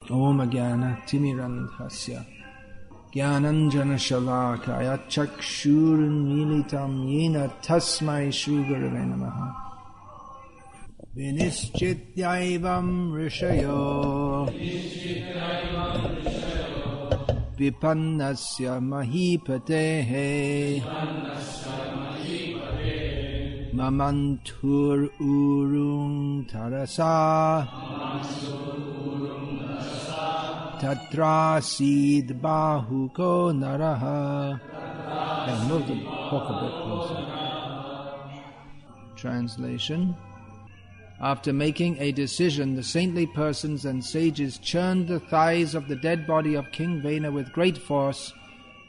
Om Jnana Timirandhasya Jnananjana Shalakaya Chakshurmilitam Yena Tasmai Shri Gurave Namaha. Vinischityavam Rishayo Vipannasya Mahipatehe Mamantur Urung Tarasa Tatra Sid Bahuko Naraha. Move the book a bit closer. Translation. After making a decision, the saintly persons and sages churned the thighs of the dead body of King Vena with great force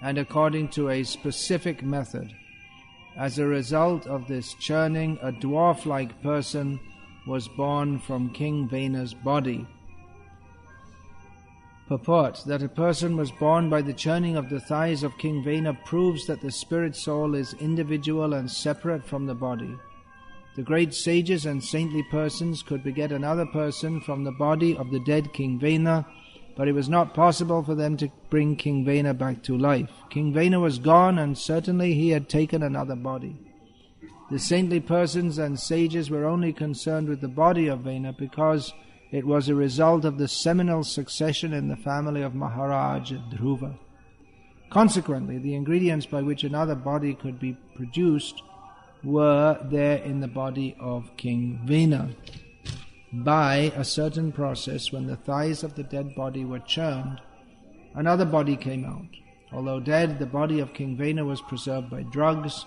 and according to a specific method. As a result of this churning, a dwarf-like person was born from King Vena's body. Purport: that a person was born by the churning of the thighs of King Vena proves that the spirit soul is individual and separate from the body. The great sages and saintly persons could beget another person from the body of the dead King Vena, but it was not possible for them to bring King Vena back to life. King Vena was gone, and certainly he had taken another body. The saintly persons and sages were only concerned with the body of Vena because it was a result of the seminal succession in the family of Maharaj Dhruva. Consequently, the ingredients by which another body could be produced were there in the body of King Vena. By a certain process, when the thighs of the dead body were churned, another body came out. Although dead, the body of King Vena was preserved by drugs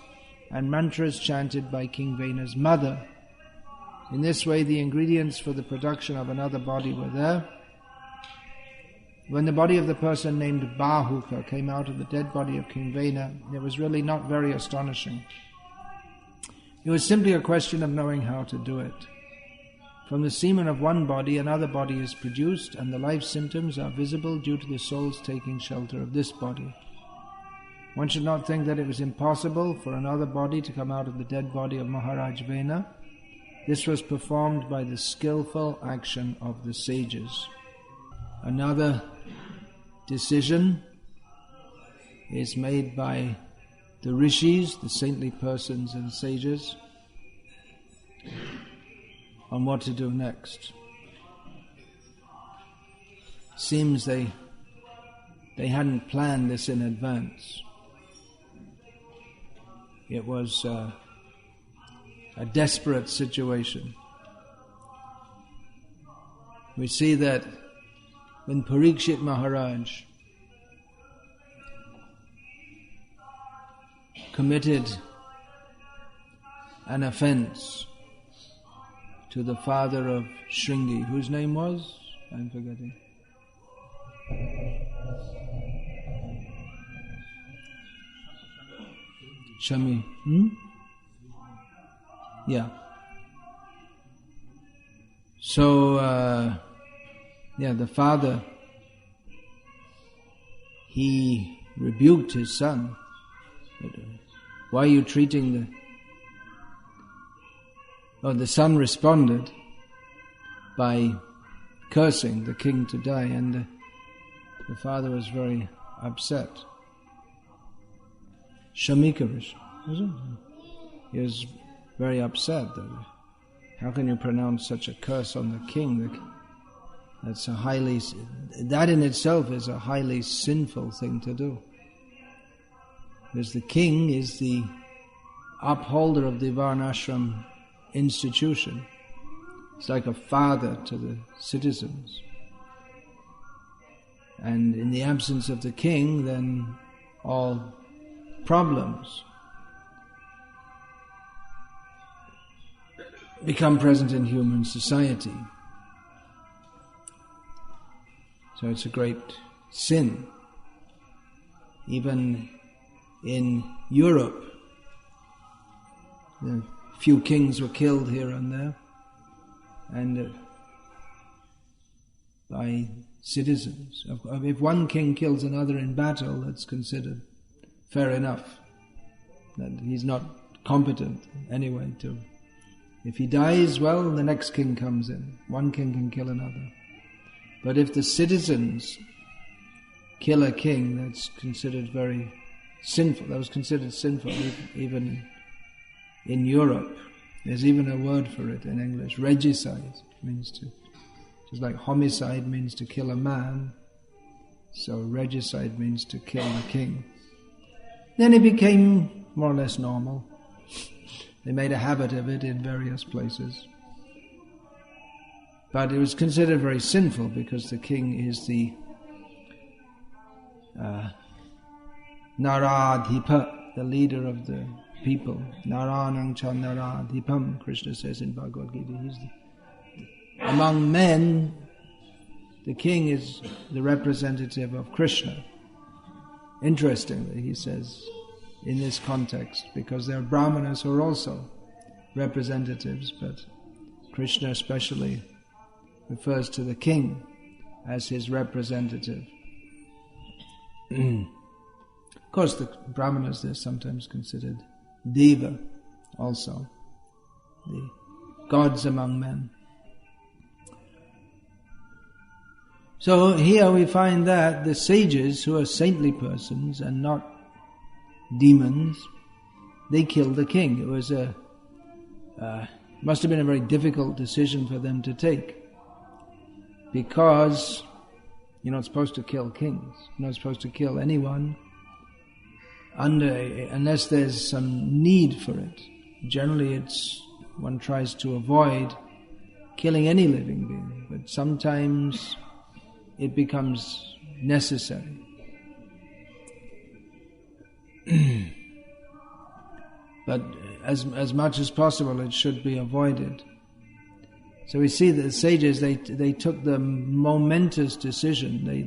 and mantras chanted by King Vena's mother. In this way, the ingredients for the production of another body were there. When the body of the person named Bahuka came out of the dead body of King Vena, it was really not very astonishing. It was simply a question of knowing how to do it. From the semen of one body, another body is produced, and the life symptoms are visible due to the soul's taking shelter of this body. One should not think that it was impossible for another body to come out of the dead body of Maharaj Vena. This was performed by the skillful action of the sages. Another decision is made by the rishis, the saintly persons and sages, on what to do next. Seems they hadn't planned this in advance. It was a desperate situation. We see that when Parikshit Maharaj committed an offense to the father of Shringi, whose name was? I'm forgetting. Shami. Yeah. So, the father, he rebuked his son. Why are you treating the son responded by cursing the king to die, and the father was very upset. Shamikarish, was it? He was very upset. How can you pronounce such a curse on the king? That in itself is a highly sinful thing to do. Because the king is the upholder of the Varnashram institution. It's like a father to the citizens. And in the absence of the king, then all problems become present in human society. So it's a great sin. Even in Europe, a few kings were killed here and there, and by citizens. If one king kills another in battle, that's considered fair enough. That he's not competent anyway to. If he dies, well, the next king comes in. One king can kill another. But if the citizens kill a king, that's considered very sinful. That was considered sinful even in Europe. There's even a word for it in English. Regicide means to, just like homicide means to kill a man, so regicide means to kill a king. Then it became more or less normal. They made a habit of it in various places. But it was considered very sinful because the king is the Naradhipa, the leader of the people. Naranang cha Naradhipam, Krishna says in Bhagavad-gita. Among men, the king is the representative of Krishna. Interestingly, he says, in this context, because there are brahmanas who are also representatives, but Krishna especially refers to the king as his representative. Of course, the brahmanas, they're sometimes considered deva also, the gods among men. So here we find that the sages, who are saintly persons and not demons, they killed the king. It was must have been a very difficult decision for them to take, because you're not supposed to kill kings. You're not supposed to kill anyone unless there's some need for it. Generally, one tries to avoid killing any living being, but sometimes it becomes necessary. But as much as possible, it should be avoided. So we see that the sages, they took the momentous decision. They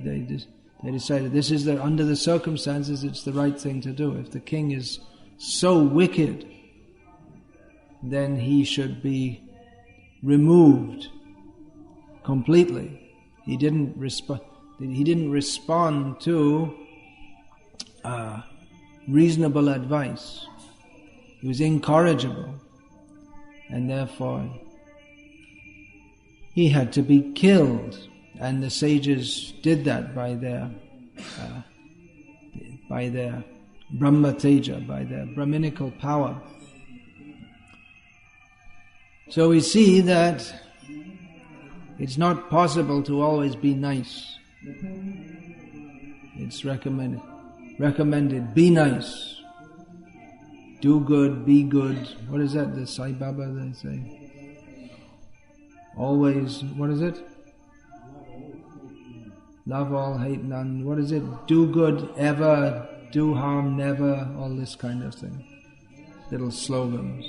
decided this is under the circumstances, it's the right thing to do. If the king is so wicked, then he should be removed completely. He didn't respond to reasonable advice. He was incorrigible, and therefore he had to be killed. And the sages did that by their Brahma Teja, by their Brahminical power. So we see that it's not possible to always be nice. It's recommended, be nice. Do good, be good. What is that? The Sai Baba, they say. Always, what is it? Love all, hate none. What is it? Do good ever, do harm never. All this kind of thing. Little slogans.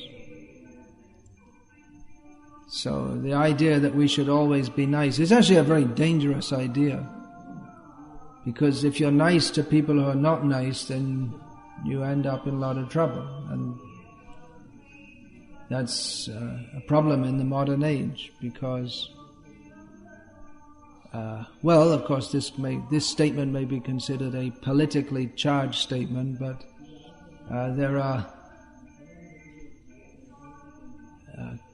So the idea that we should always be nice is actually a very dangerous idea. Because if you're nice to people who are not nice, then you end up in a lot of trouble. And that's a problem in the modern age, because of course this statement may be considered a politically charged statement, but there are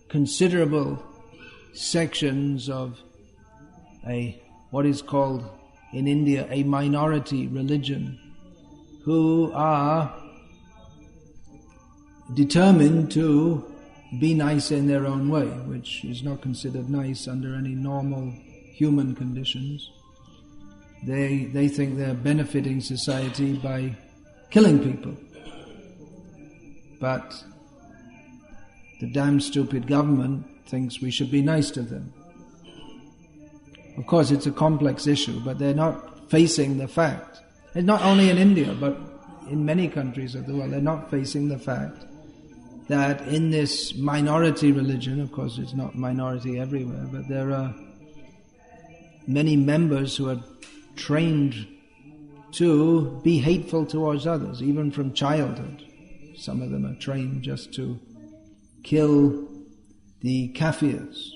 considerable sections of what is called in India a minority religion, who are determined to be nice in their own way, which is not considered nice under any normal human conditions. They think they're benefiting society by killing people. But the damn stupid government thinks we should be nice to them. Of course, it's a complex issue, but they're not facing the fact. And not only in India, but in many countries of the world, they're not facing the fact that in this minority religion, of course it's not minority everywhere, but there are many members who are trained to be hateful towards others, even from childhood. Some of them are trained just to kill the kafirs.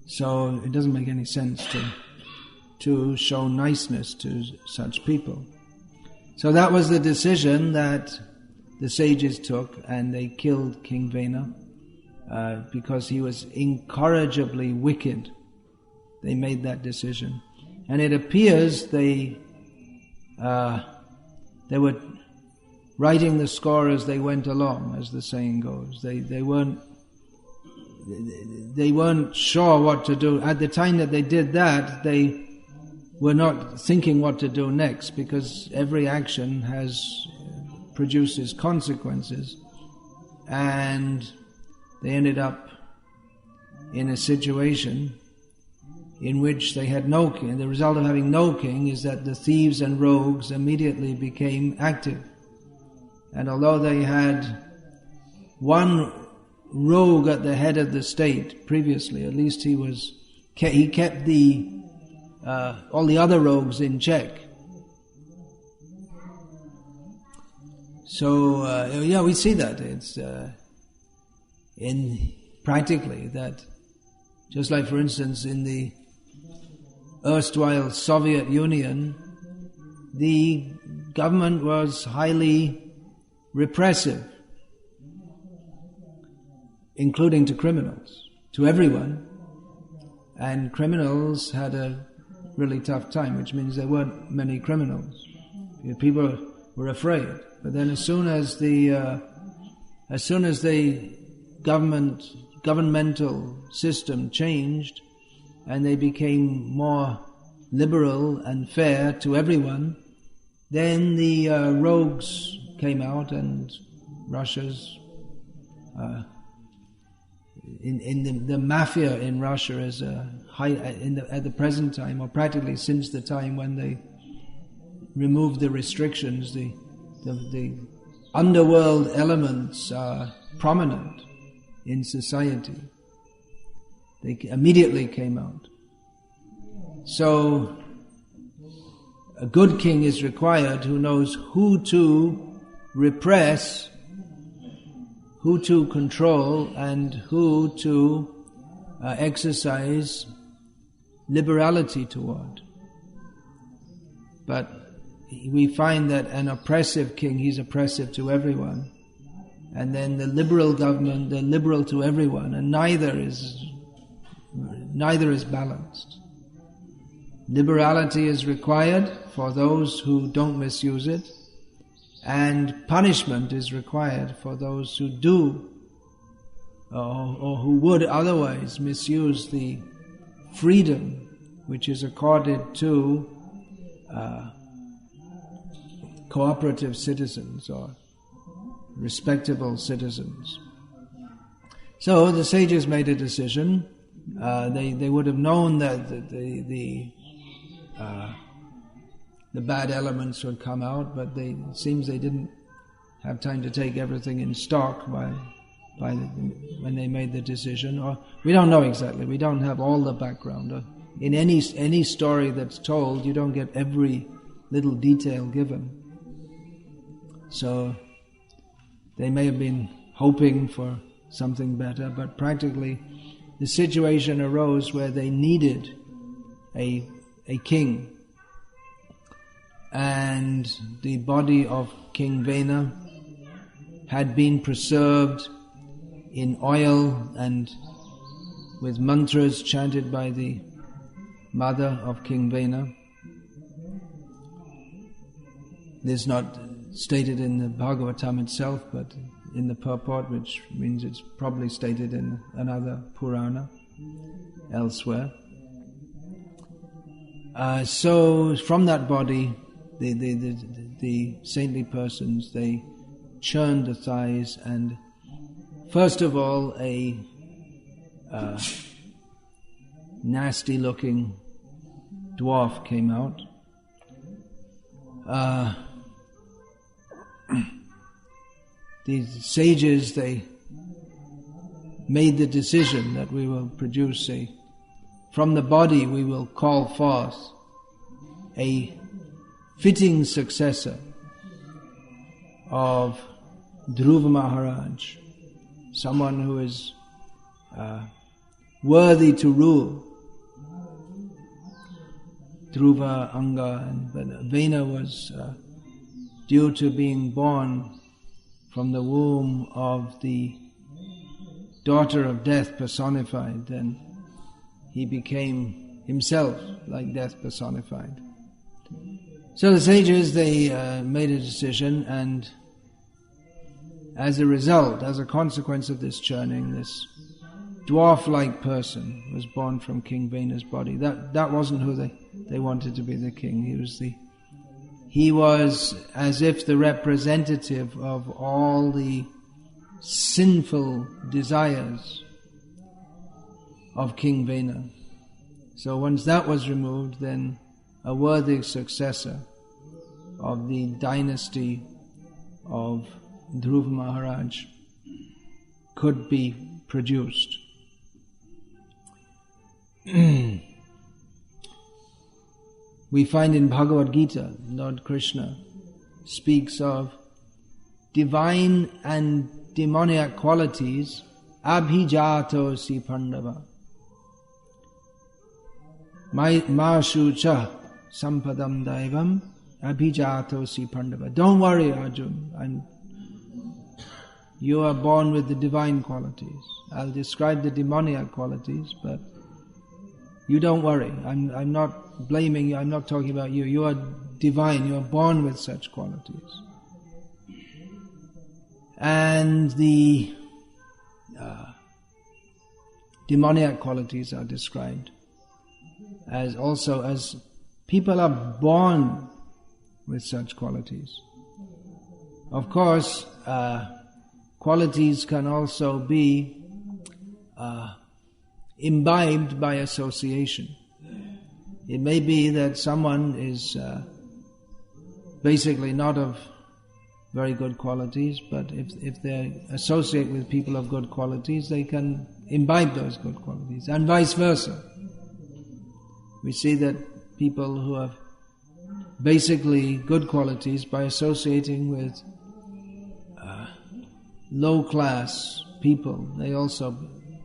So it doesn't make any sense to show niceness to such people. So that was the decision that the sages took, and they killed King Vena because he was incorrigibly wicked. they made that decision. And it appears they were writing the score as they went along, as the saying goes. They weren't sure what to do. At the time that they did that, they were not thinking what to do next, because every action produces consequences. And they ended up in a situation in which they had no king. The result of having no king is that the thieves and rogues immediately became active. And although they had one rogue at the head of the state previously, at least he kept all the other rogues in check. So we see that it's practically that, just like for instance in the erstwhile Soviet Union, the government was highly repressive, including to criminals, to everyone, and criminals had a really tough time, which means there weren't many criminals. People were afraid. But then as soon as the governmental system changed and they became more liberal and fair to everyone, then the rogues came out, and Russia's the mafia in Russia is at the present time, or practically since the time when they removed the restrictions, the underworld elements are prominent in society. They immediately came out. So a good king is required who knows who to repress, who to control, and who to exercise liberality toward. But we find that an oppressive king, he's oppressive to everyone. And then the liberal government, they're liberal to everyone, and neither is balanced. Liberality is required for those who don't misuse it, and punishment is required for those who do or who would otherwise misuse the freedom which is accorded to cooperative citizens or respectable citizens. So the sages made a decision. They would have known that the bad elements would come out, but it seems they didn't have time to take everything in stock when they made the decision. Or we don't know exactly. We don't have all the background. In any story that's told, you don't get every little detail given. So they may have been hoping for something better, but practically the situation arose where they needed a king. And the body of King Vena had been preserved in oil and with mantras chanted by the mother of King Vena. This is not stated in the Bhagavatam itself, but in the purport, which means it's probably stated in another Purana elsewhere. So from that body, the saintly persons, they churned the thighs, and first of all a nasty looking dwarf came out. The sages, they made the decision that we will produce from the body we will call forth a fitting successor of Dhruva Maharaj, someone who is worthy to rule. Dhruva, Anga, but Vena was due to being born from the womb of the daughter of death personified, then he became himself, like death personified. So the sages, they made a decision, and as a result, as a consequence of this churning, this dwarf-like person was born from King Vena's body. That wasn't who they wanted to be the king. He was as if the representative of all the sinful desires of King Vena. So once that was removed, then a worthy successor of the dynasty of Dhruva Maharaj could be produced. We find in Bhagavad-gita, Lord Krishna speaks of divine and demoniac qualities, abhijato si pandava. Mashucha sampadam daivam abhijato si pandava. Don't worry, Arjun. You are born with the divine qualities. I'll describe the demoniac qualities, but you don't worry. I'm not blaming you. I'm not talking about you. You are divine. You are born with such qualities. And the demoniac qualities are described as people are born with such qualities. Of course, qualities can also be imbibed by association. It may be that someone is basically not of very good qualities, but if they associate with people of good qualities, they can imbibe those good qualities, and vice versa. We see that people who have basically good qualities, by associating with low-class people, they also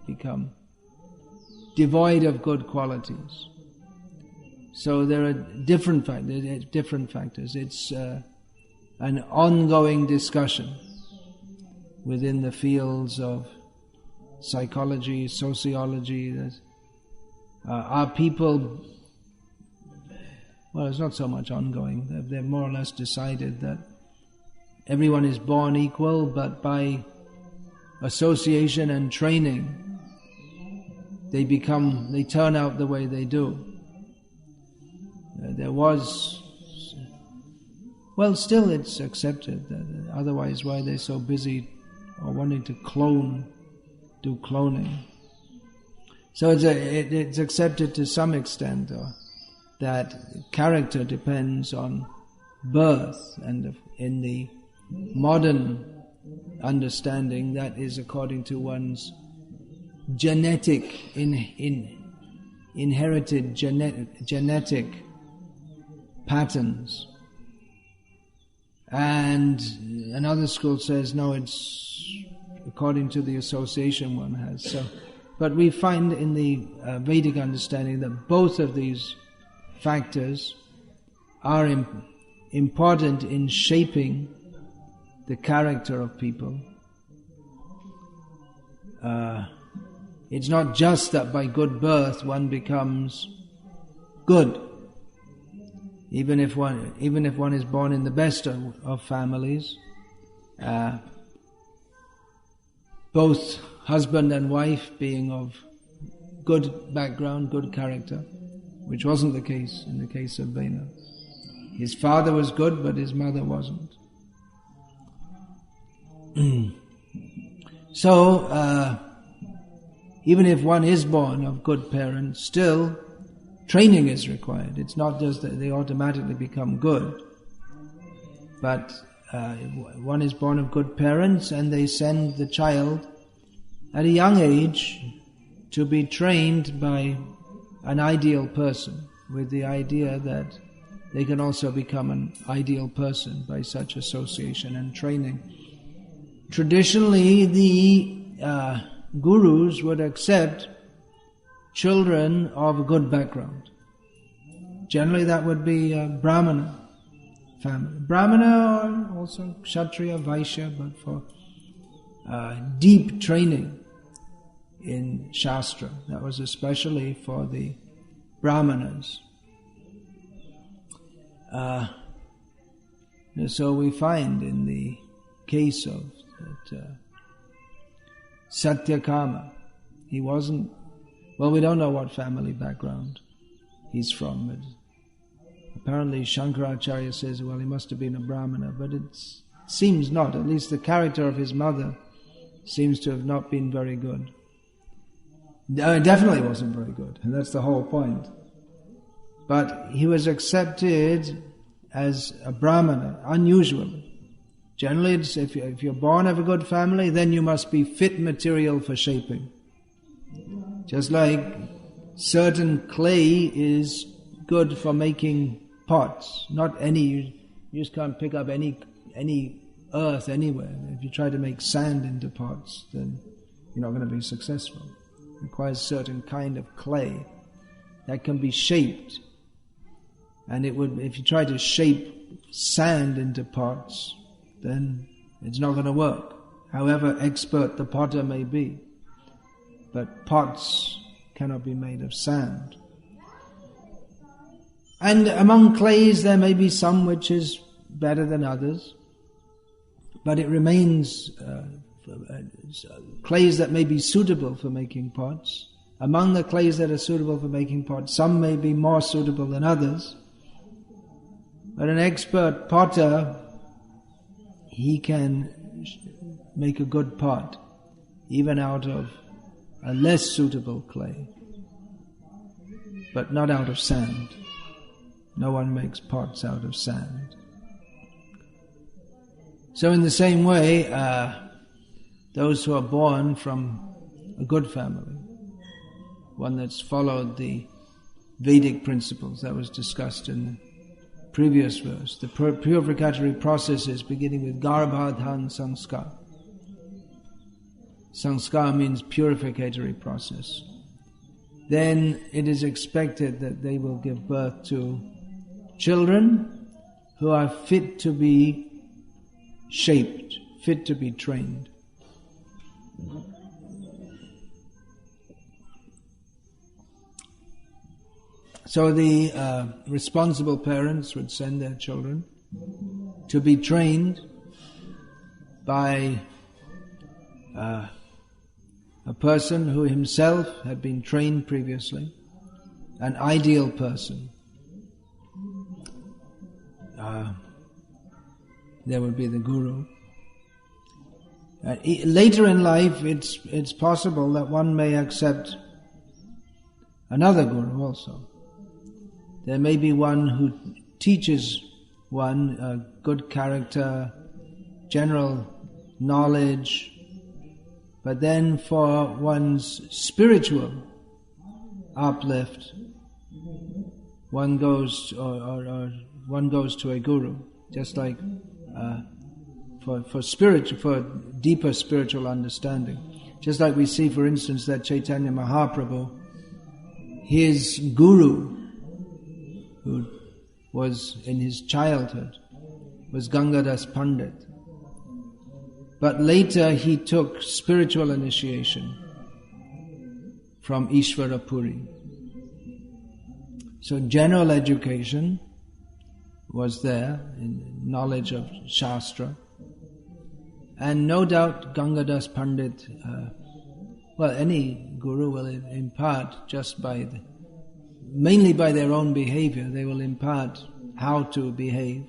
become devoid of good qualities. So there are different factors. It's an ongoing discussion within the fields of psychology, sociology. Are people... Well, it's not so much ongoing. They've more or less decided that everyone is born equal, but by association and training, they turn out the way they do. Still it's accepted. Otherwise, why are they so busy or wanting to do cloning? So it's accepted to some extent that character depends on birth, and in the modern understanding, that is according to one's genetic, inherited genetic patterns. And another school says, no, it's according to the association one has. So, but we find in the Vedic understanding that both of these factors are important in shaping the character of people. It's not just that by good birth one becomes good. Even if one is born in the best of families, both husband and wife being of good background, good character, which wasn't the case in the case of Vena. His father was good, but his mother wasn't. So, even if one is born of good parents, still training is required. It's not just that they automatically become good, but one is born of good parents, and they send the child at a young age to be trained by an ideal person, with the idea that they can also become an ideal person by such association and training. Traditionally, the gurus would accept children of a good background. Generally that would be a Brahmana family. Brahmana or also Kshatriya, Vaishya, but for deep training in Shastra. That was especially for the brahmanas. So we find in the case of Satyakama, he wasn't, well, we don't know what family background he's from, but apparently Shankaracharya says, well, he must have been a brahmana, but it seems not. At least the character of his mother seems to have not been very good. It definitely wasn't very good, and that's the whole point. But he was accepted as a brahmana, unusually. Generally, it's if you're born of a good family, then you must be fit material for shaping. Just like certain clay is good for making pots. Not any, you just can't pick up any earth anywhere. If you try to make sand into pots, then you're not going to be successful. It requires a certain kind of clay that can be shaped. And it would, if you try to shape sand into pots, then it's not going to work, however expert the potter may be. But pots cannot be made of sand. And among clays there may be some which is better than others, but it remains clays that may be suitable for making pots. Among the clays that are suitable for making pots, some may be more suitable than others. But an expert potter, he can make a good pot, even out of a less suitable clay, but not out of sand. No one makes pots out of sand. So in the same way, those who are born from a good family, one that's followed the Vedic principles that was discussed in the previous verse, the purificatory processes beginning with Garbhadhan Sanskar. Sanskar means purificatory process. Then it is expected that they will give birth to children who are fit to be shaped, fit to be trained. So the responsible parents would send their children to be trained by a person who himself had been trained previously, an ideal person. There would be the guru. Later in life, it's possible that one may accept another guru also. There may be one who teaches one a good character, general knowledge, but then for one's spiritual uplift, one goes or one goes to a guru, just like for deeper spiritual understanding. Just like we see, for instance, that Chaitanya Mahaprabhu, his guru, who was in his childhood, was Gangadas Pandit. But later he took spiritual initiation from Ishvara Puri. So general education was there, in knowledge of Shastra. And no doubt Gangadas Pandit, any guru will impart just mainly by their own behavior, they will impart how to behave,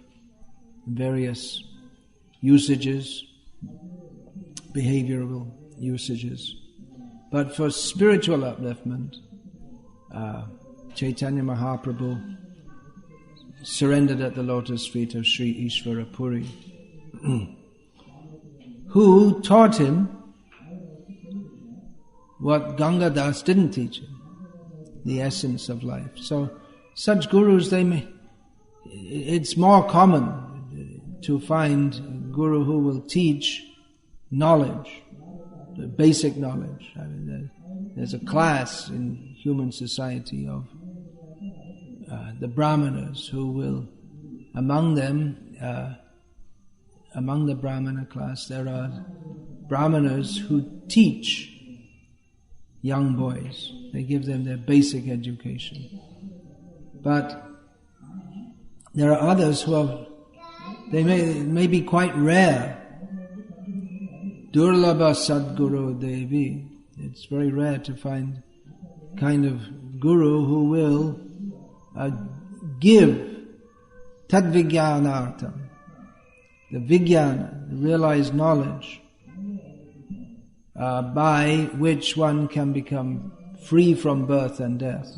various usages, behavioral usages. But for spiritual upliftment, Chaitanya Mahaprabhu surrendered at the lotus feet of Sri Ishvara Puri, who taught him what Gangadas didn't teach him, the essence of life. So such gurus, it's more common to find a guru who will teach knowledge, the basic knowledge. I mean, there's a class in human society of the Brahmanas who will, among the Brahmana class, there are Brahmanas who teach young boys. They give them their basic education. But there are others they may be quite rare. Durlabha Sadguru Devi. It's very rare to find kind of guru who will give tadvijnanartam, the vijnana, the realized knowledge, by which one can become free from birth and death,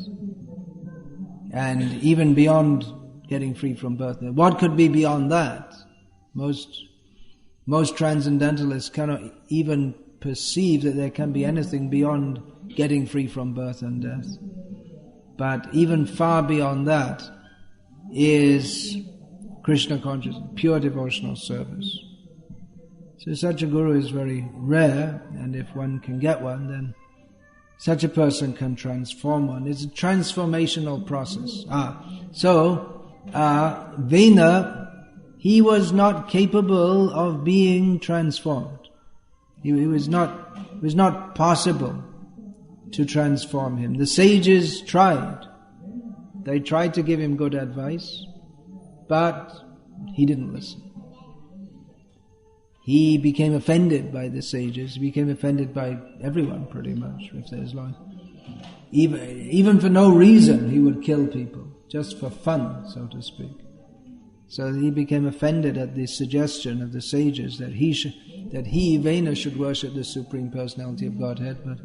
and even beyond getting free from birth. What could be beyond that? Most transcendentalists cannot even perceive that there can be anything beyond getting free from birth and death. But even far beyond that is Krishna consciousness, pure devotional service. So such a guru is very rare, and if one can get one, then such a person can transform one. It's a transformational process. Vena, he was not capable of being transformed. It was not possible to transform him. The sages tried. They tried to give him good advice, but he didn't listen. He became offended by the sages. He became offended by everyone, pretty much, if there's life. Even for no reason, he would kill people, just for fun, so to speak. So he became offended at the suggestion of the sages that he, Vena, should worship the Supreme Personality of Godhead, but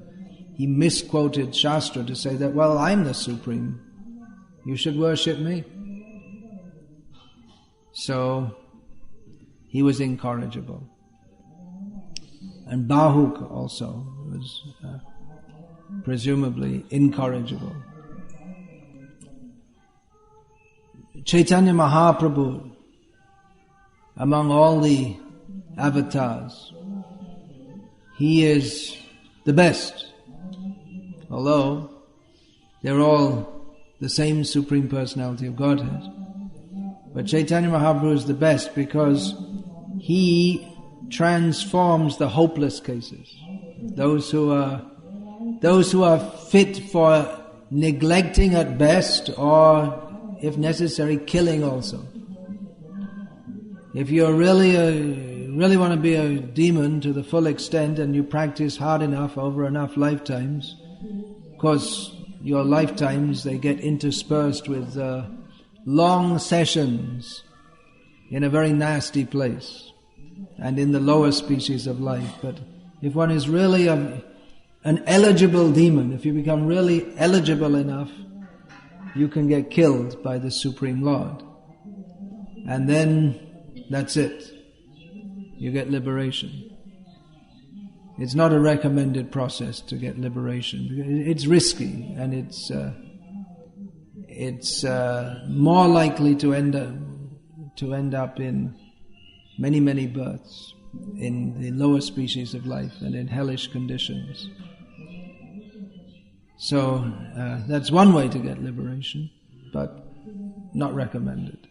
he misquoted Shastra to say that, well, I'm the Supreme. You should worship me. So he was incorrigible. And Bahuk also was presumably incorrigible. Chaitanya Mahaprabhu, among all the avatars, he is the best. Although they're all the same Supreme Personality of Godhead. But Chaitanya Mahaprabhu is the best because he transforms the hopeless cases. Those who are fit for neglecting at best, or if necessary, killing also. If you really want to be a demon to the full extent and you practice hard enough over enough lifetimes, of course your lifetimes, they get interspersed with long sessions in a very nasty place and in the lower species of life. But if one is really an eligible demon, if you become really eligible enough, you can get killed by the Supreme Lord. And then that's it. You get liberation. It's not a recommended process to get liberation. It's risky, and it's more likely to end up in many, many births in the lower species of life and in hellish conditions. So that's one way to get liberation, but not recommended.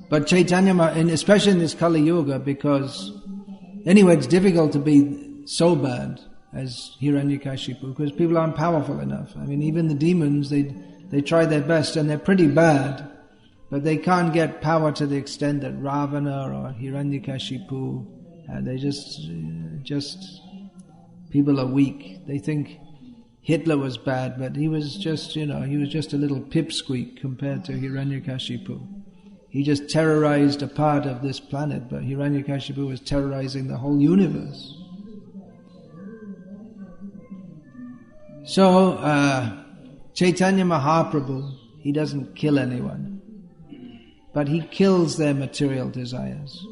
But Chaitanya, and especially in this Kali Yuga, because anyway, it's difficult to be so bad as Hiranyakashipu because people aren't powerful enough. I mean, even the demons, they try their best and they're pretty bad, but they can't get power to the extent that Ravana or Hiranyakashipu. They just people are weak. They think Hitler was bad, but he was just a little pipsqueak compared to Hiranyakashipu. He just terrorized a part of this planet, but Hiranyakashipu was terrorizing the whole universe. So, Chaitanya Mahaprabhu, he doesn't kill anyone, but he kills their material desires.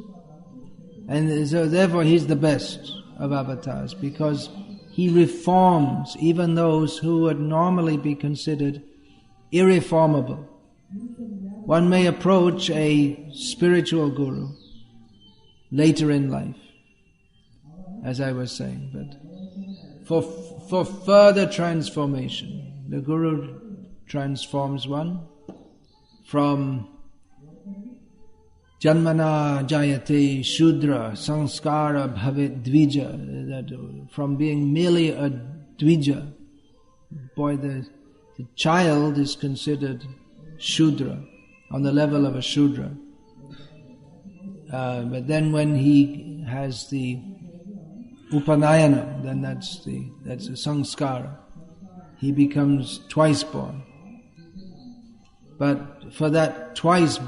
And so therefore he's the best of avatars, because he reforms even those who would normally be considered irreformable. One may approach a spiritual guru later in life, as I was saying, but for further transformation, the guru transforms one from Janmana Jayate Shudra Sanskara Bhavet Dvija, that from being merely a Dvija, the child is considered Shudra, on the level of a Shudra. But then when he has the Upanayana, then that's a sanskara. He becomes twice born. But for that twice,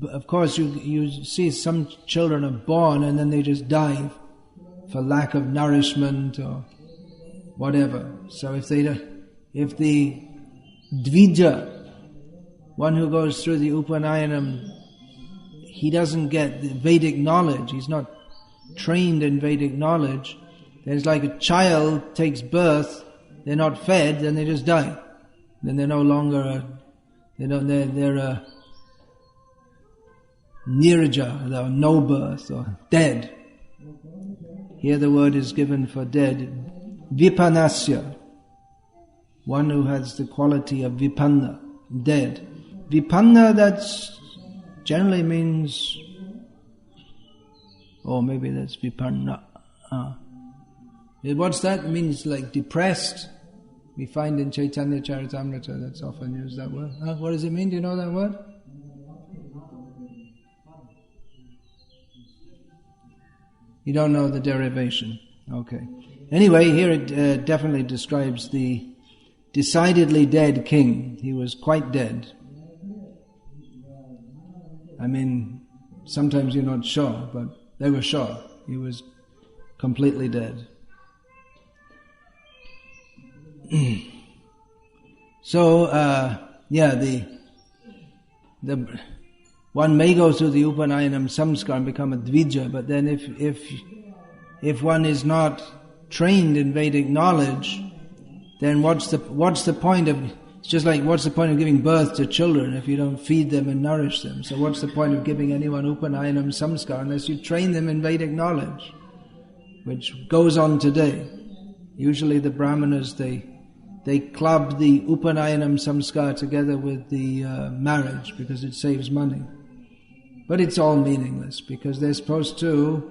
of course you see some children are born and then they just die for lack of nourishment or whatever. So if the Dvija, one who goes through the Upanayanam, he doesn't get the Vedic knowledge, he's not trained in Vedic knowledge, then it's like a child takes birth, they're not fed, then they just die. Then they're no longer they're a nirja, or no birth, or dead. Here the word is given for dead. Vipanasya, one who has the quality of vipanna, dead. Vipanna, that's generally means, or maybe that's vipanna. What's that? It means like depressed. We find in Chaitanya Charitamrita that's often used, that word. What does it mean? Do you know that word? You don't know the derivation. Okay. Anyway, here it definitely describes the decidedly dead king. He was quite dead. I mean, sometimes you're not sure, but they were sure. He was completely dead. So, the one may go through the Upanayanam samskar and become a Dvija, but then if one is not trained in Vedic knowledge, then what's the point of? It's just like, what's the point of giving birth to children if you don't feed them and nourish them? So what's the point of giving anyone Upanayanam samskar unless you train them in Vedic knowledge, which goes on today. Usually the Brahmanas, they club the Upanayanam samskar together with the marriage because it saves money. But it's all meaningless because they're supposed to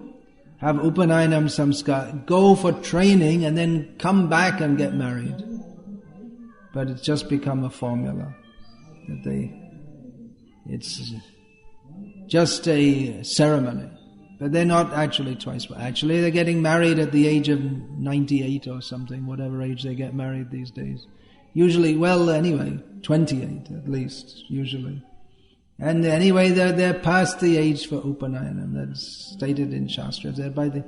have Upanayanam samskar, go for training and then come back and get married. But it's just become a formula. It's just a ceremony. But they're not actually twice. Actually, they're getting married at the age of 98 or something, whatever age they get married these days. Usually, 28 at least, usually. And anyway, they're past the age for Upanayanam. That's stated in Shastra. They're by the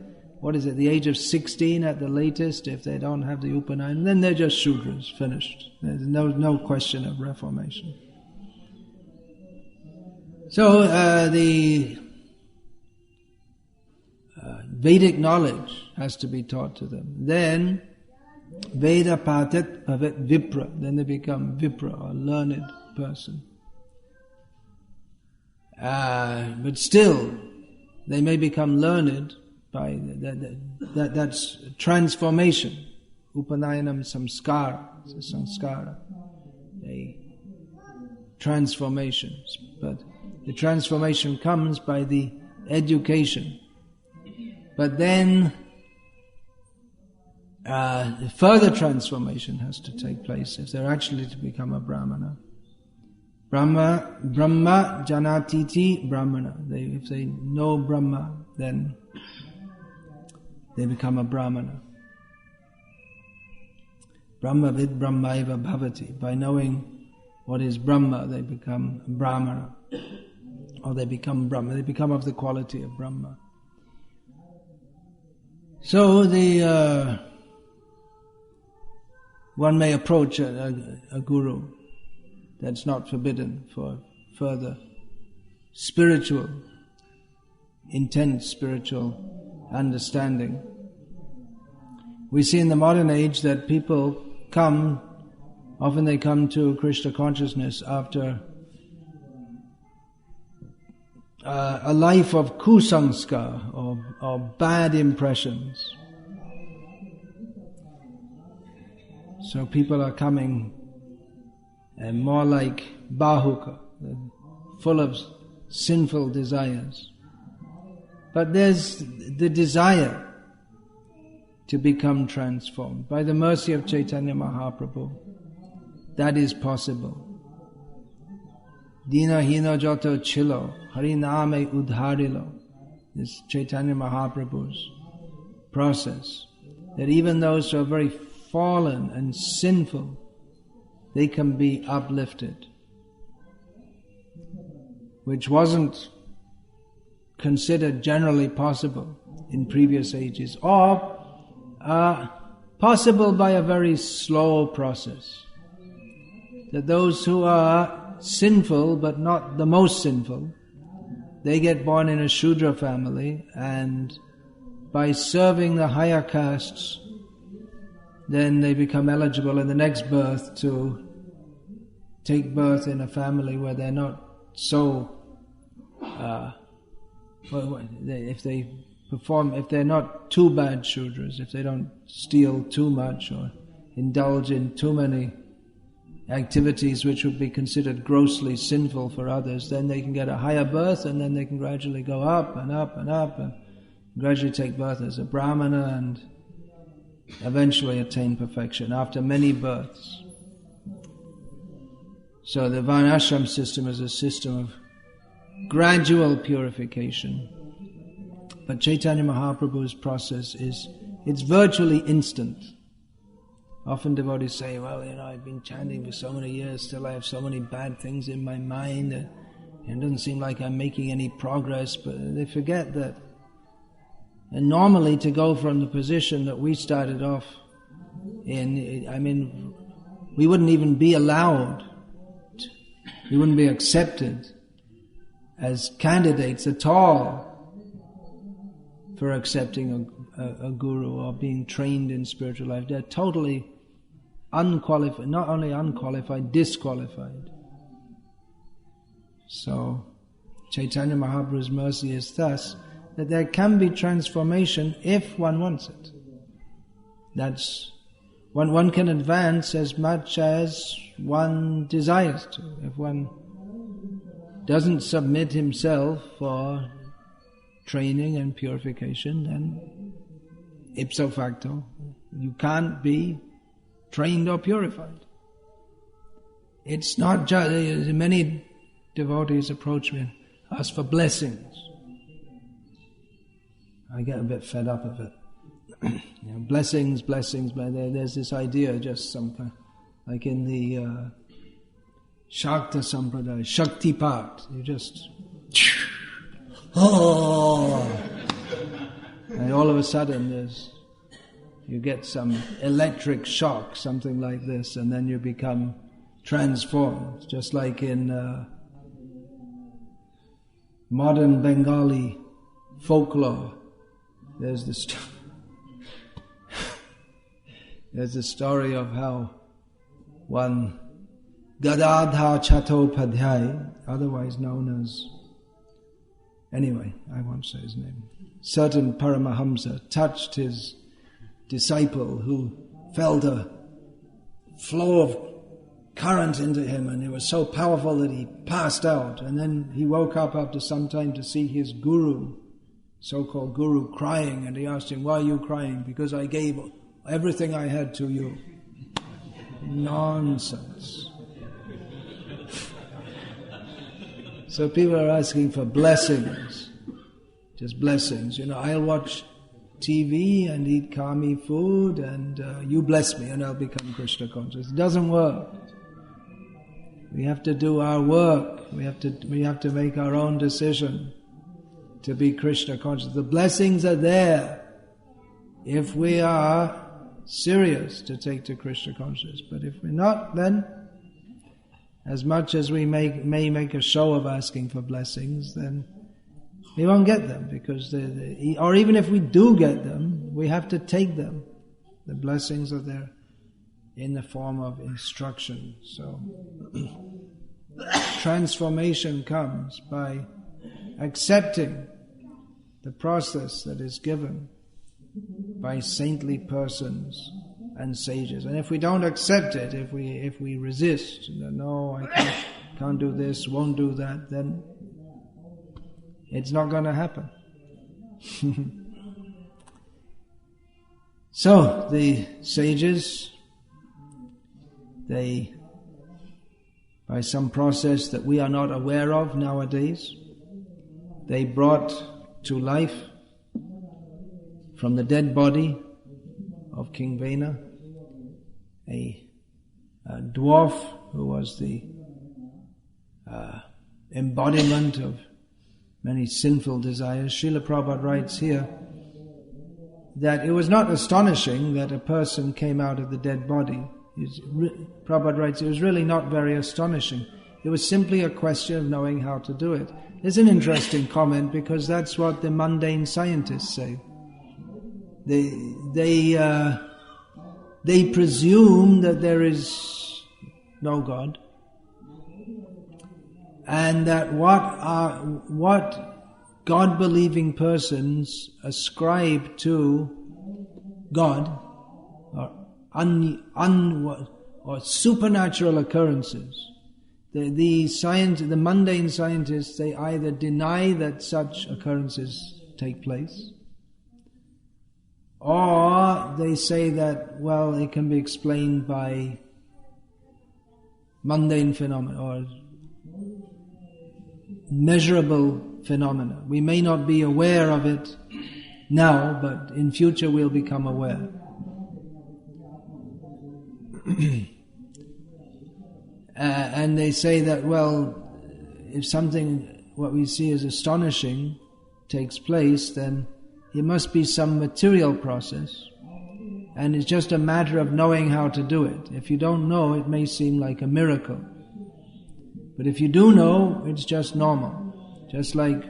age of 16 at the latest, if they don't have the Upanayanam, then they're just Shudras, finished. There's no question of reformation. So, the Vedic knowledge has to be taught to them. Then, Veda patet bhavet vipra. Then they become vipra, or learned person. But still, they may become learned by that's transformation. Upanayanam samskara. It's a samskara. A transformation. But the transformation comes by the education. But then further transformation has to take place if they're actually to become a Brahmana. Brahma janatiti Brahmana. If they know Brahma, then they become a Brahmana. Brahmavid Brahmaiva bhavati. By knowing what is Brahma, they become Brahmana. Or they become Brahma. They become of the quality of Brahma. So one may approach a guru. That's not forbidden for further intense spiritual understanding. We see in the modern age that people often they come to Krishna consciousness after a life of kusanskar or bad impressions. So people are coming more like bahuka, full of sinful desires. But there's the desire to become transformed. By the mercy of Chaitanya Mahaprabhu, that is possible. Dina hina joto chilo, hariname udharilo. This Chaitanya Mahaprabhu's process. That even those who are very fallen and sinful, they can be uplifted. Which wasn't considered generally possible in previous ages, or possible by a very slow process. That those who are sinful but not the most sinful, they get born in a Shudra family, and by serving the higher castes, then they become eligible in the next birth to take birth in a family where they're not so if they're not too bad Shudras, if they don't steal too much or indulge in too many activities which would be considered grossly sinful for others, then they can get a higher birth, and then they can gradually go up and up and up and gradually take birth as a Brahmana and eventually attain perfection after many births. So the Varnashram system is a system of gradual purification. But Chaitanya Mahaprabhu's process it's virtually instant. Often devotees say, well, I've been chanting for so many years, still I have so many bad things in my mind, and it doesn't seem like I'm making any progress, but they forget that. And normally to go from the position that we started off in, we wouldn't even be allowed, we wouldn't be accepted as candidates at all for accepting a guru or being trained in spiritual life. They're totally unqualified, not only unqualified, disqualified. So Chaitanya Mahaprabhu's mercy is thus that there can be transformation if one wants it. That's one can advance as much as one desires to. If one doesn't submit himself for training and purification, then ipso facto, you can't be trained or purified. It's not just, many devotees approach me and ask for blessings. I get a bit fed up of it. Blessings, there's this idea, just some kind, like in the Shakta Sampradaya, Shakti part, you just and all of a sudden you get some electric shock, something like this, and then you become transformed. Just like in modern Bengali folklore, there's the story of how one Gadadhar Chattopadhyay, otherwise known as, anyway, I won't say his name, certain Paramahamsa touched his disciple who felt a flow of current into him, and it was so powerful that he passed out, and then he woke up after some time to see his guru, so-called guru, crying, and he asked him, why are you crying? Because I gave everything I had to you. Nonsense. So people are asking for blessings, just blessings. I'll watch TV and eat kami food, and you bless me and I'll become Krishna conscious. It doesn't work. We have to do our work. We have to make our own decision to be Krishna conscious. The blessings are there if we are serious to take to Krishna consciousness. But if we're not, then as much as we may make a show of asking for blessings, then we won't get them, because or even if we do get them, we have to take them. The blessings are there in the form of instruction. So transformation comes by accepting the process that is given by saintly persons and sages. And if we don't accept it, if we resist, no, I can't do this, won't do that, then it's not going to happen. So the sages, they, by some process that we are not aware of nowadays, they brought to life from the dead body of King Vena a dwarf who was the embodiment of many sinful desires. Srila Prabhupada writes here that it was not astonishing that a person came out of the dead body. Prabhupada writes it was really not very astonishing. It was simply a question of knowing how to do it. It's an interesting comment because that's what the mundane scientists say. They presume that there is no God, and that what God-believing persons ascribe to God or supernatural occurrences. The mundane scientists, they either deny that such occurrences take place, or they say that, well, it can be explained by mundane phenomena or measurable phenomena. We may not be aware of it now, but in future we'll become aware. And they say that, well, if something, what we see as astonishing, takes place, then it must be some material process, and it's just a matter of knowing how to do it. If you don't know, it may seem like a miracle. But if you do know, it's just normal. Just like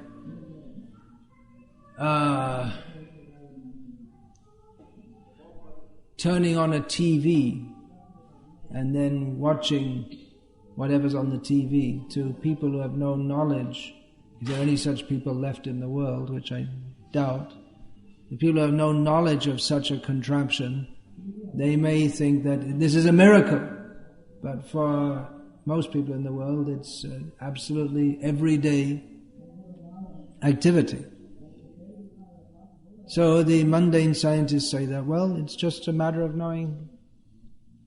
turning on a TV and then watching whatever's on the TV. To people who have no knowledge, if there are any such people left in the world, which I doubt, the people who have no knowledge of such a contraption, they may think that this is a miracle. But for most people in the world, it's absolutely everyday activity. So the mundane scientists say that, well, it's just a matter of knowing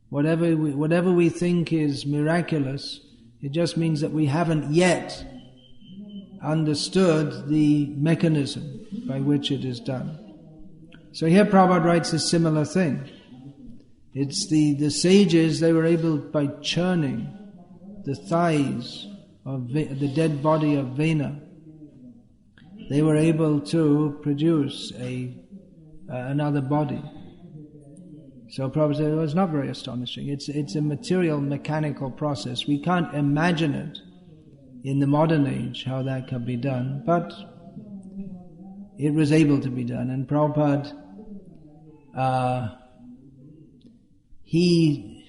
whatever we think is miraculous, it just means that we haven't yet understood the mechanism by which it is done. So here Prabhupada writes a similar thing. It's the sages, they were able, by churning the thighs of the dead body of Vena, they were able to produce another body. So Prabhupada said, well, it's not very astonishing. It's a material, mechanical process. We can't imagine it in the modern age, how that can be done, but it was able to be done. And Prabhupada, he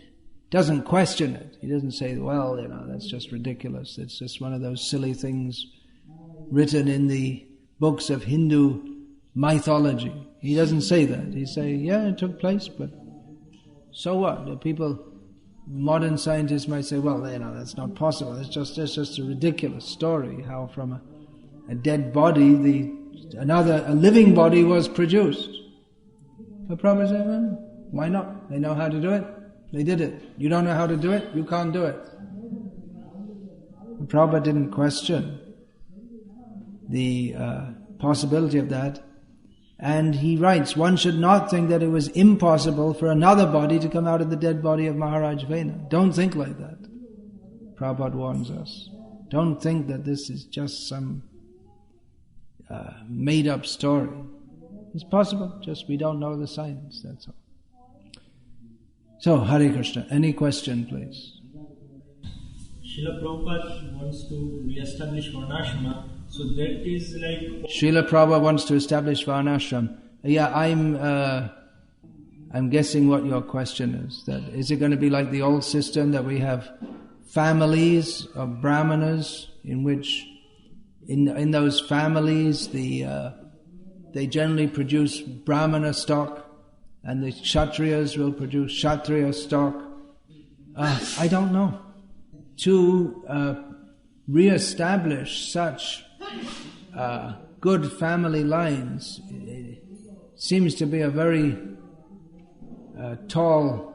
doesn't question it. He doesn't say, well, that's just ridiculous. It's just one of those silly things written in the books of Hindu mythology. He doesn't say that. He say, yeah, it took place, but so what? The people, modern scientists might say, well, that's not possible. It's just a ridiculous story. How from a dead body, a living body was produced. But Prabhupada said, well, why not? They know how to do it. They did it. You don't know how to do it? You can't do it. But Prabhupada didn't question the possibility of that. And he writes, one should not think that it was impossible for another body to come out of the dead body of Maharaj Vena. Don't think like that. Prabhupada warns us. Don't think that this is just some made-up story. It's possible, just we don't know the science, that's all. So, Hare Krishna. Any question, please? Srila Prabhupada wants to re-establish Varnashrama. So that is like... Srila Prabhupada wants to establish Varnashram. Yeah, I'm guessing what your question is. That is it going to be like the old system that we have families of brahmanas in which in those families they generally produce brahmana stock and the kshatriyas will produce kshatriya stock? I don't know. To re-establish such good family lines seems to be a very tall,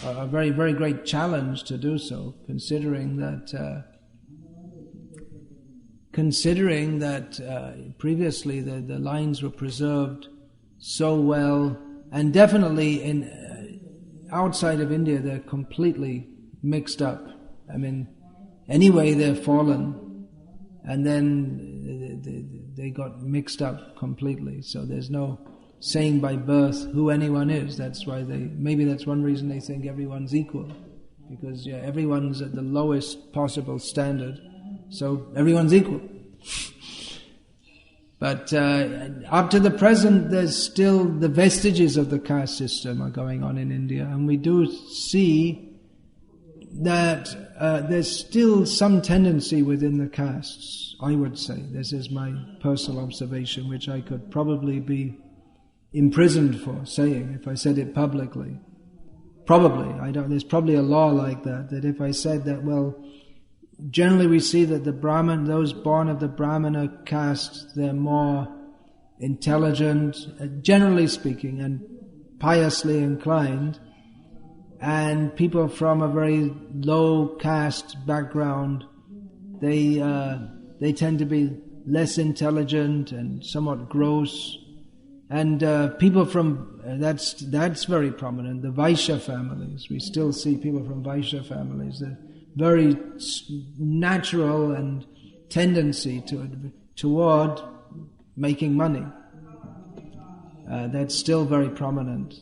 a very, very great challenge to do so, considering that previously the lines were preserved so well, and definitely in outside of India they're completely mixed up. I mean, anyway they're fallen, and then they got mixed up completely. So there's no saying by birth who anyone is. That's why maybe that's one reason they think everyone's equal, because everyone's at the lowest possible standard, so everyone's equal. But up to the present, there's still the vestiges of the caste system are going on in India, and we do see that there's still some tendency within the castes, I would say. This is my personal observation, which I could probably be imprisoned for saying if I said it publicly. Probably. There's probably a law like that if I said that, well, generally we see that those born of the Brahmana caste, they're more intelligent, generally speaking, and piously inclined, and people from a very low caste background, they tend to be less intelligent and somewhat gross. And people from, that's very prominent, the Vaishya families. We still see people from Vaishya families. They're very natural and tendency toward making money. That's still very prominent.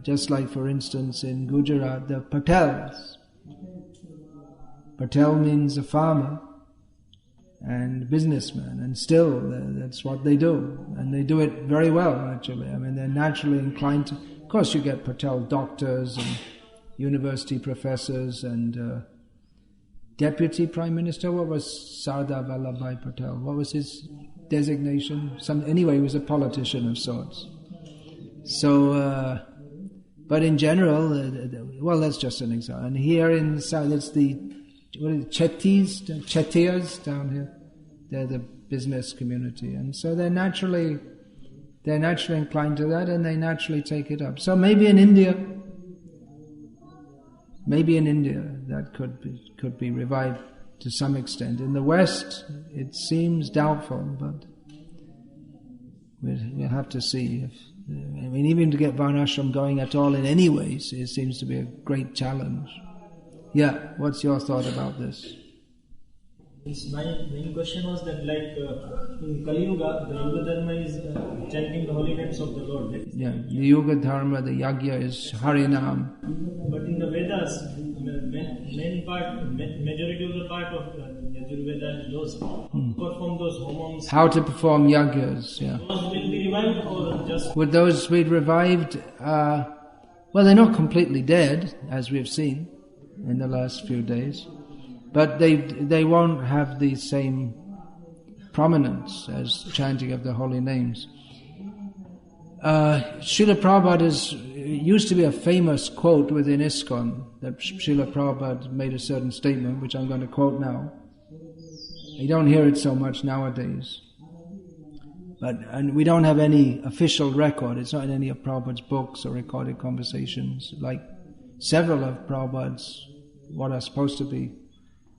Just like, for instance, in Gujarat, the Patels. Patel means a farmer and businessman, and still that's what they do, and they do it very well, actually. I mean, they're naturally inclined to. Of course, you get Patel doctors and university professors and deputy prime minister. What was Sardar Vallabhbhai Patel? What was his designation? Anyway, he was a politician of sorts. So, but in general, well, that's just an example. And here in the south, it's the Chettiars down here. They're the business community, and so they're naturally inclined to that, and they naturally take it up. So maybe in India that could be revived to some extent. In the West, it seems doubtful, but we'll have to see. I mean, even to get Varnashram going at all in any ways, it seems to be a great challenge. Yeah, what's your thought about this? My main question was that, like, in Kali Yuga, the Yuga Dharma is chanting the holy names of the Lord. Right? Yeah, the Yuga Dharma, the Yagya is Harinam. But in the Vedas, majority of the part of Yajurveda and those perform those homams. How to perform yagyas, yeah. Those will be revived or just... Would those be revived? Well, they're not completely dead, as we've seen in the last few days. But they won't have the same prominence as chanting of the holy names. Srila Prabhupada used to be a famous quote within ISKCON, that Srila Prabhupada made a certain statement, which I'm going to quote now. You don't hear it so much nowadays. And we don't have any official record. It's not in any of Prabhupada's books or recorded conversations, like several of Prabhupada's, what are supposed to be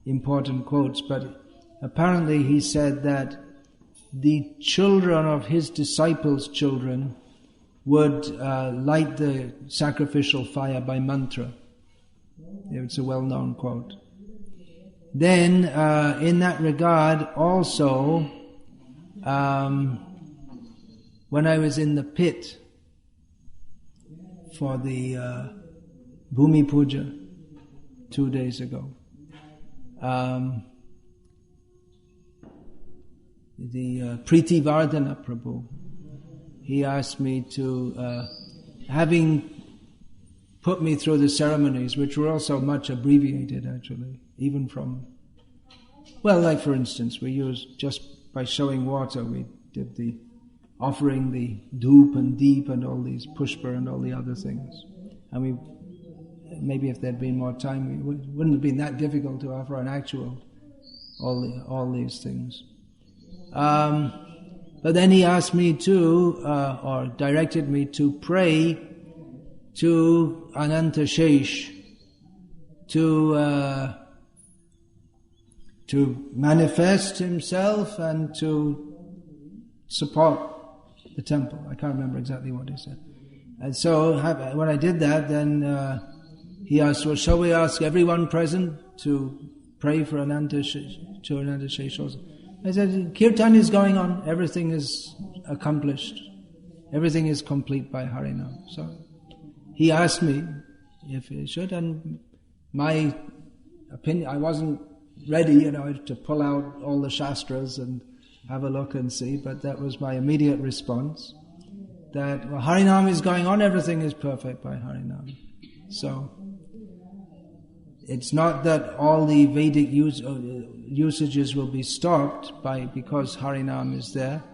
important quotes, but apparently he said that the children of his disciples' children would light the sacrificial fire by mantra. It's a well-known quote. Then, in that regard, also, when I was in the pit for the Bhumi Puja 2 days ago, the Priti Vardhana Prabhu, he asked me to, having put me through the ceremonies, which were also much abbreviated actually, even from, well, like for instance, we used, just by showing water, we did the offering the dhoop and deep and all these pushpa and all the other things. And we, maybe if there'd been more time, it wouldn't have been that difficult to offer an actual, all these things. But But then he asked me to, or directed me to pray to Ananta Shesh to manifest himself and to support the temple. I can't remember exactly what he said. And so when I did that, then he asked, well, shall we ask everyone present to pray for Ananta Shesh also? I said, Kirtan is going on, everything is accomplished, everything is complete by Harinam. So he asked me if he should, and my opinion, I wasn't ready, to pull out all the Shastras and have a look and see, but that was my immediate response, that Harinam is going on, everything is perfect by Harinam. So it's not that all the Vedic usages will be stopped because Harinam is there.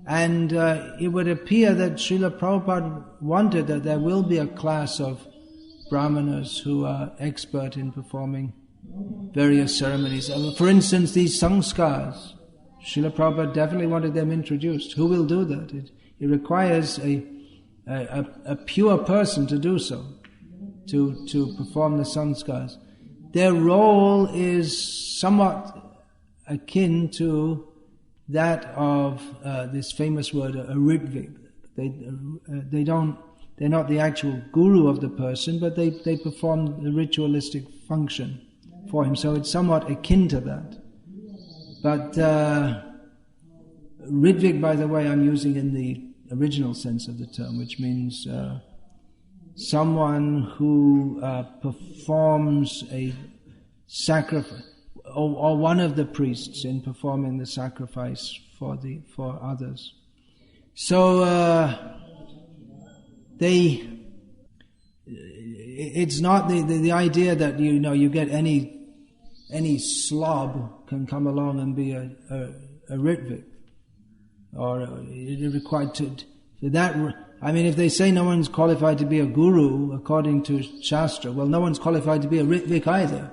And it would appear that Srila Prabhupada wanted that there will be a class of Brahmanas who are expert in performing various ceremonies. For instance, these sanskars, Srila Prabhupada definitely wanted them introduced. Who will do that? It requires a pure person to do so, to perform the sanskars. Their role is somewhat akin to that of this famous word, a ritvik. They're not the actual guru of the person, but they perform the ritualistic function for him. So it's somewhat akin to that. But ritvik, by the way, I'm using in the original sense of the term, which means someone who performs a sacrifice, or one of the priests in performing the sacrifice for others. So it's not the idea that you get any slob can come along and be a ritvik, or it required to that. I mean, if they say no one's qualified to be a guru according to Shastra, well, no one's qualified to be a ritvik either,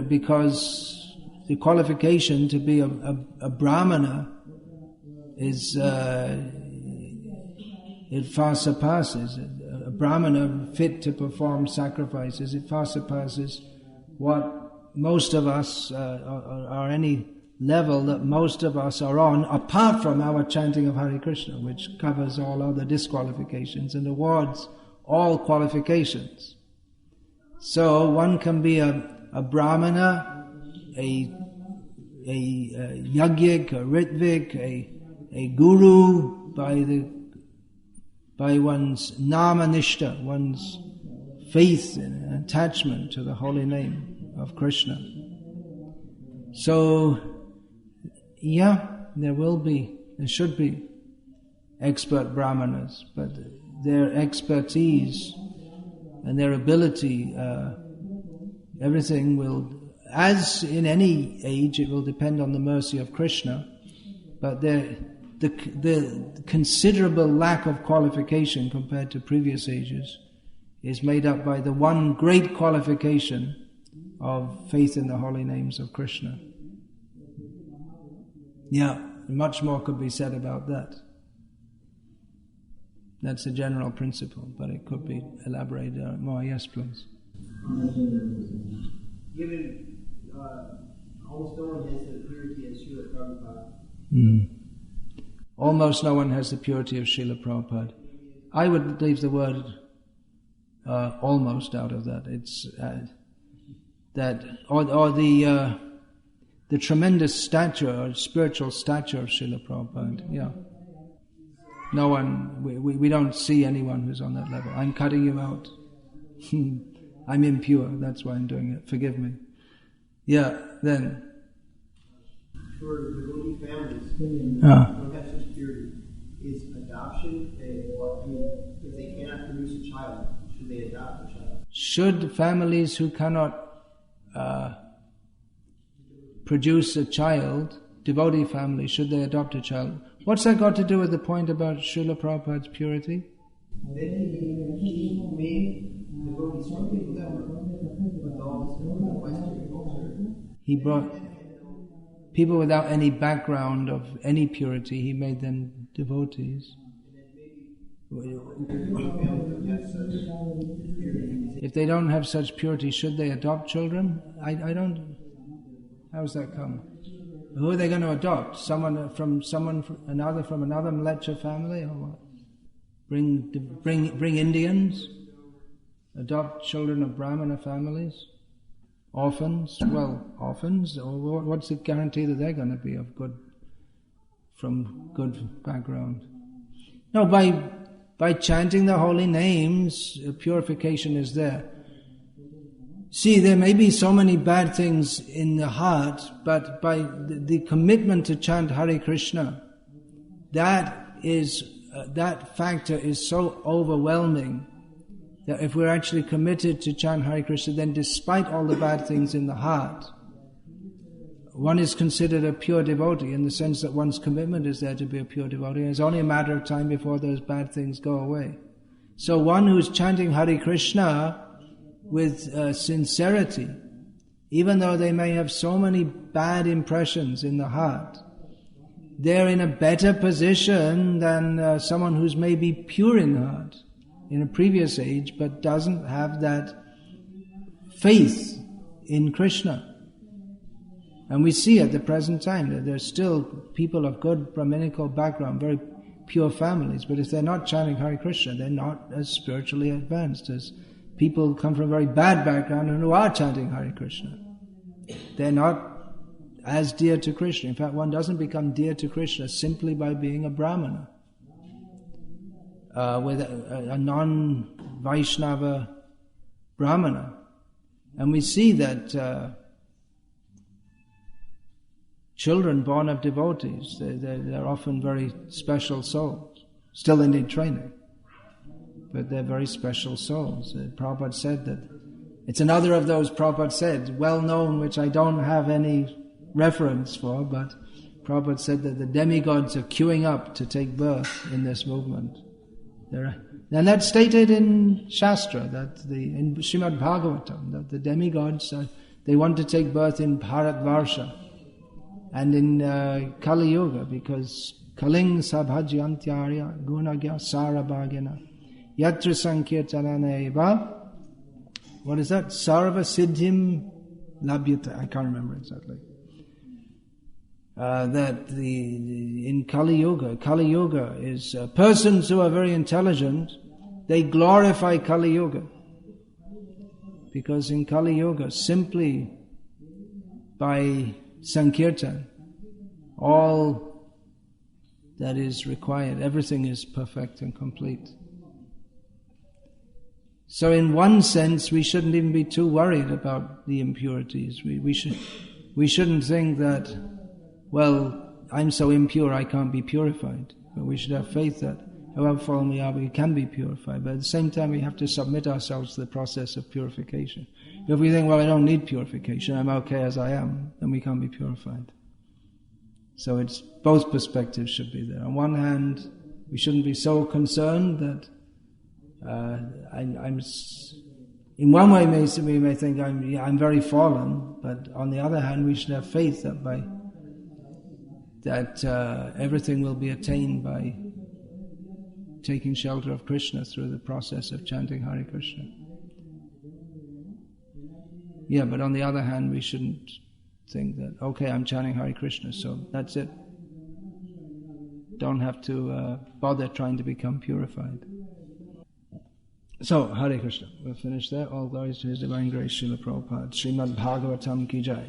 because the qualification to be a brahmana is it far surpasses a brahmana fit to perform sacrifices. It far surpasses what most of us are any level that most of us are on, apart from our chanting of Hare Krishna, which covers all other disqualifications and awards all qualifications. So one can be a brahmana, a yajnik, a ritvik, a guru by one's nama-nishta, one's faith and attachment to the holy name of Krishna. So, there should be expert brahmanas, but their expertise and their ability, everything will, as in any age, it will depend on the mercy of Krishna, but the considerable lack of qualification compared to previous ages is made up by the one great qualification of faith in the holy names of Krishna. Yeah, much more could be said about that. That's a general principle, but it could be elaborated more. Yes, please. Given almost no one has the purity as Srila Prabhupada. Almost no one has the purity of Srila Prabhupada. I would leave the word almost out of that. It's that, or the tremendous stature or spiritual stature of Srila Prabhupada. Yeah. No one, we don't see anyone who's on that level. I'm cutting you out. I'm impure, that's why I'm doing it. Forgive me. Yeah, then. For the devotee families who don't have such purity, is adoption, if they cannot produce a child, should they adopt a child? Should families who cannot produce a child, devotee families, should they adopt a child? What's that got to do with the point about Srila Prabhupada's purity? He made devotees from people that were with all this Western culture. He brought... people without any background of any purity, he made them devotees. If they don't have such purity, should they adopt children? I don't. How's that come? Who are they going to adopt? Another from another Mleccha family, or what? Bring Indians? Adopt children of Brahmana families? Orphans? Well, orphans. Or what's the guarantee that they're going to be from good background? No, by chanting the holy names, purification is there. See, there may be so many bad things in the heart, but by the commitment to chant Hare Krishna, that factor is so overwhelming that if we're actually committed to chant Hare Krishna, then despite all the bad things in the heart, one is considered a pure devotee in the sense that one's commitment is there to be a pure devotee. And it's only a matter of time before those bad things go away. So one who's chanting Hare Krishna with sincerity, even though they may have so many bad impressions in the heart, they're in a better position than someone who's maybe pure in heart in a previous age but doesn't have that faith in Krishna. And we see at the present time that there's still people of good Brahminical background, very pure families, but if they're not chanting Hare Krishna, they're not as spiritually advanced as people who come from a very bad background and who are chanting Hare Krishna. They're not as dear to Krishna. In fact, one doesn't become dear to Krishna simply by being a Brahmana. With a non-Vaishnava Brahmana. And we see that children born of devotees, they're often very special souls. Still they need training, but they're very special souls. Prabhupada said that, it's another of those Prabhupada said, well known, which I don't have any reference for, but Prabhupada said that the demigods are queuing up to take birth in this movement. And that's stated in Shastra, in Srimad Bhagavatam, that the demigods, they want to take birth in Bharatvarsha and in Kali Yuga, because Kaling sabhajantyarya gunagya sarabhagena yatra sankirtanana eva. What is that? Sarva siddhim labhyata. I can't remember exactly. In Kali Yuga is persons who are very intelligent, they glorify Kali Yuga. Because in Kali Yuga, simply by Sankirtan, all that is required, everything is perfect and complete. So in one sense, we shouldn't even be too worried about the impurities. We shouldn't think that, well, I'm so impure I can't be purified. But we should have faith that however fallen we are, we can be purified. But at the same time, we have to submit ourselves to the process of purification. If we think, well, I don't need purification, I'm okay as I am, then we can't be purified. So it's both perspectives should be there. On one hand, we shouldn't be so concerned that in one way we may think I'm very fallen, but on the other hand, we should have faith that everything will be attained by taking shelter of Krishna through the process of chanting Hare Krishna. Yeah, but on the other hand, we shouldn't think that, okay, I'm chanting Hare Krishna, so that's it. Don't have to bother trying to become purified. So, Hare Krishna. We'll finish there. All glories to His Divine Grace, Srila Prabhupada. Srimad Bhagavatam Ki Jai.